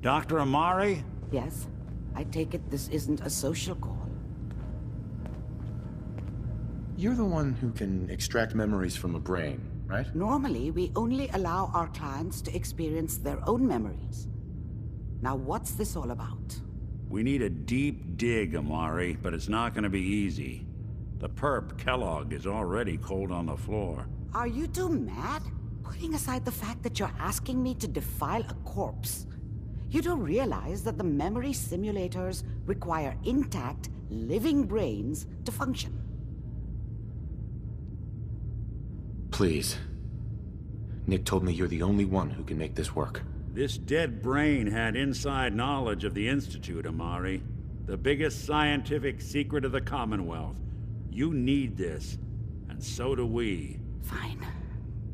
Dr. Amari? Yes? I take it this isn't a social call. You're the one who can extract memories from a brain, right? Normally, we only allow our clients to experience their own memories. Now, what's this all about? We need a deep dig, Amari, but it's not gonna be easy. The perp, Kellogg, is already cold on the floor. Are you two mad? Putting aside the fact that you're asking me to defile a corpse, you don't realize that the memory simulators require intact, living brains to function. Please. Nick told me you're the only one who can make this work. This dead brain had inside knowledge of the Institute, Amari. The biggest scientific secret of the Commonwealth. You need this, and so do we. Fine.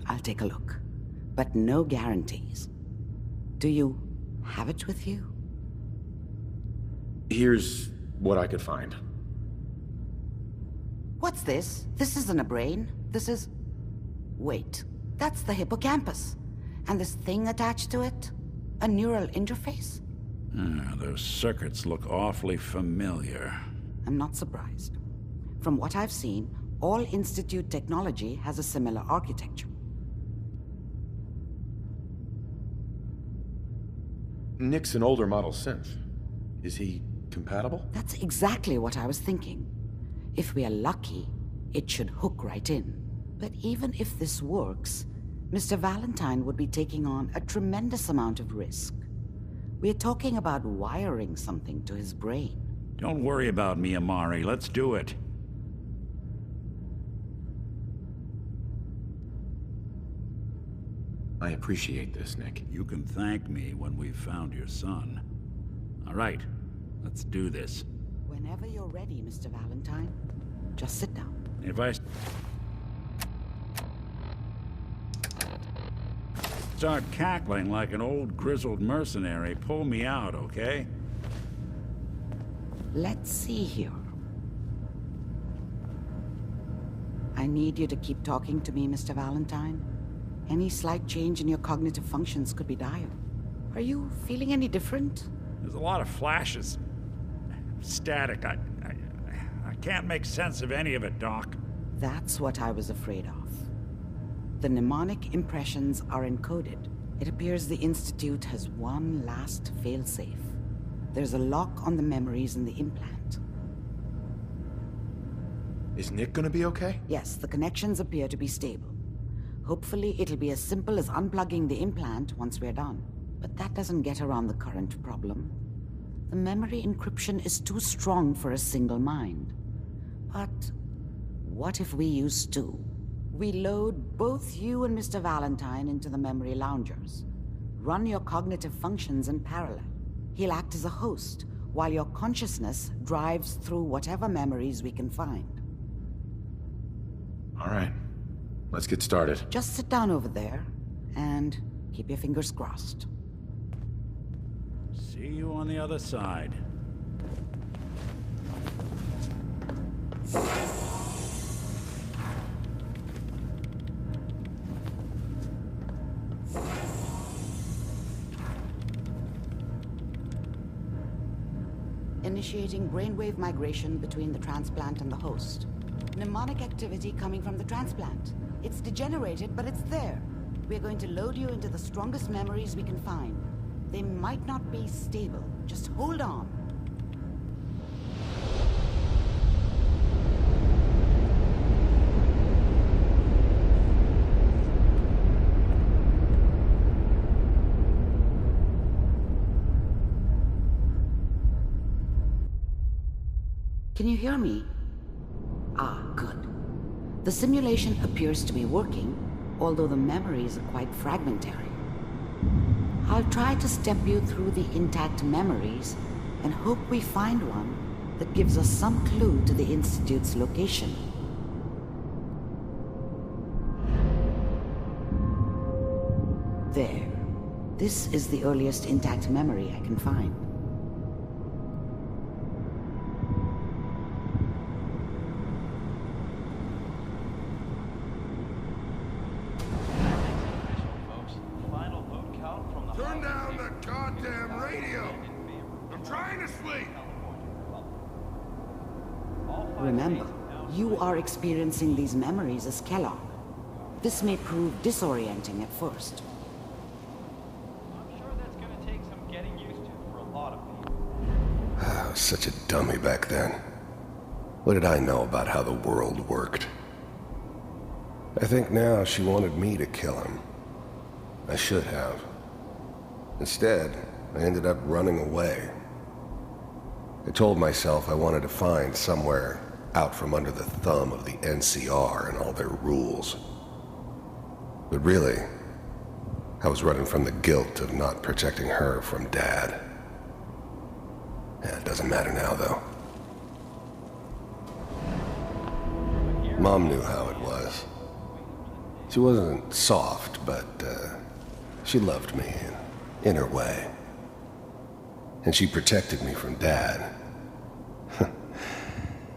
I'll take a look. But no guarantees. Do you have it with you? Here's what I could find. What's this? This isn't a brain. This is... Wait. That's the hippocampus. And this thing attached to it? A neural interface? Those circuits look awfully familiar. I'm not surprised. From what I've seen, all Institute technology has a similar architecture. Nick's an older model synth. Is he compatible? That's exactly what I was thinking. If we are lucky, it should hook right in. But even if this works, Mr. Valentine would be taking on a tremendous amount of risk. We're talking about wiring something to his brain. Don't worry about me, Amari. Let's do it. I appreciate this, Nick. You can thank me when we've found your son. All right, let's do this. Whenever you're ready, Mr. Valentine, just sit down. If I start cackling like an old grizzled mercenary, pull me out, okay? Let's see here. I need you to keep talking to me, Mr. Valentine. Any slight change in your cognitive functions could be dire. Are you feeling any different? There's a lot of flashes. Static. I can't make sense of any of it, Doc. That's what I was afraid of. The mnemonic impressions are encoded. It appears the Institute has one last failsafe. There's a lock on the memories in the implant. Is Nick gonna be okay? Yes, the connections appear to be stable. Hopefully, it'll be as simple as unplugging the implant once we're done. But that doesn't get around the current problem. The memory encryption is too strong for a single mind. But what if we use two? We load both you and Mr. Valentine into the memory loungers. Run your cognitive functions in parallel. He'll act as a host, while your consciousness drives through whatever memories we can find. All right. Let's get started. Just sit down over there, and keep your fingers crossed. See you on the other side. Initiating brainwave migration between the transplant and the host. Mnemonic activity coming from the transplant. It's degenerated, but it's there. We're going to load you into the strongest memories we can find. They might not be stable. Just hold on. Can you hear me? Ah, good. The simulation appears to be working, although the memories are quite fragmentary. I'll try to step you through the intact memories and hope we find one that gives us some clue to the Institute's location. There. This is the earliest intact memory I can find. Turn down the goddamn radio! trying to sleep! Remember, you are experiencing these memories as Kellogg. This may prove disorienting at first. I'm sure that's gonna take some getting used to for a lot of people. I was such a dummy back then. What did I know about how the world worked? I think now she wanted me to kill him. I should have. Instead, I ended up running away. I told myself I wanted to find somewhere out from under the thumb of the NCR and all their rules. But really, I was running from the guilt of not protecting her from Dad. Yeah, it doesn't matter now, though. Mom knew how it was. She wasn't soft, but she loved me in her way. And she protected me from Dad.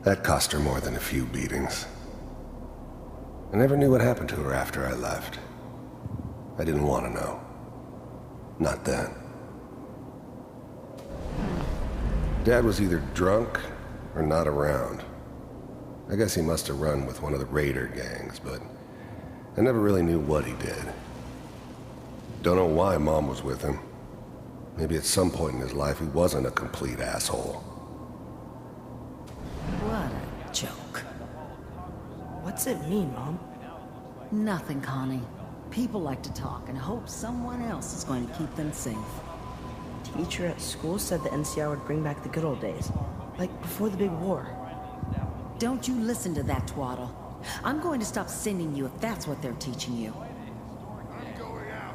That cost her more than a few beatings. I never knew what happened to her after I left. I didn't want to know. Not then. Dad was either drunk or not around. I guess he must have run with one of the raider gangs, but I never really knew what he did. Don't know why Mom was with him. Maybe at some point in his life he wasn't a complete asshole. What a joke. What's it mean, Mom? Nothing, Connie. People like to talk and hope someone else is going to keep them safe. Teacher at school said the NCR would bring back the good old days. Like before the big war. Don't you listen to that twaddle. I'm going to stop sending you if that's what they're teaching you. I'm going out.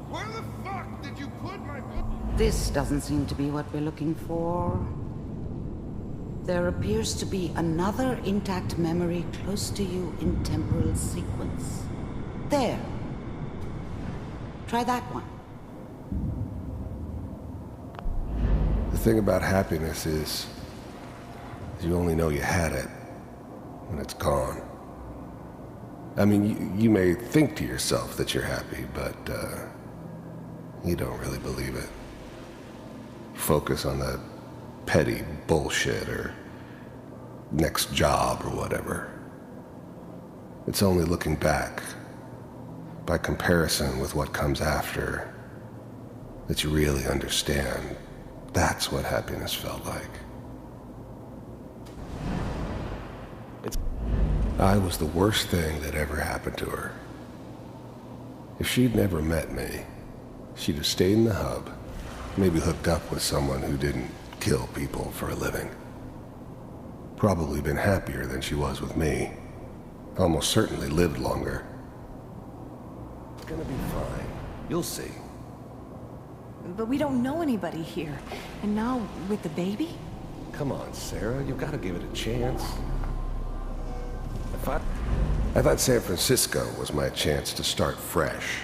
Where the fuck did you put my book? This doesn't seem to be what we're looking for. There appears to be another intact memory close to you in temporal sequence. There. Try that one. The thing about happiness is you only know you had it when it's gone. I mean, you may think to yourself that you're happy, but you don't really believe it. Focus on that petty bullshit or next job or whatever. It's only looking back, by comparison with what comes after, that you really understand that's what happiness felt like. I was the worst thing that ever happened to her. If she'd never met me, she'd have stayed in the hub, maybe hooked up with someone who didn't kill people for a living. Probably been happier than she was with me. Almost certainly lived longer. It's gonna be fine. You'll see. But we don't know anybody here. And now, with the baby? Come on, Sarah. You've got to give it a chance. I thought San Francisco was my chance to start fresh.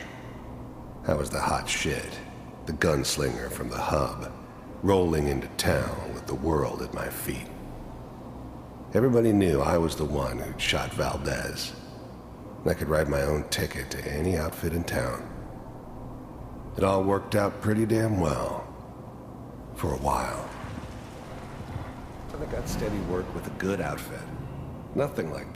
I was the hot shit, the gunslinger from the hub, rolling into town with the world at my feet. Everybody knew I was the one who'd shot Valdez. And I could write my own ticket to any outfit in town. It all worked out pretty damn well. For a while. I got steady work with a good outfit. Nothing like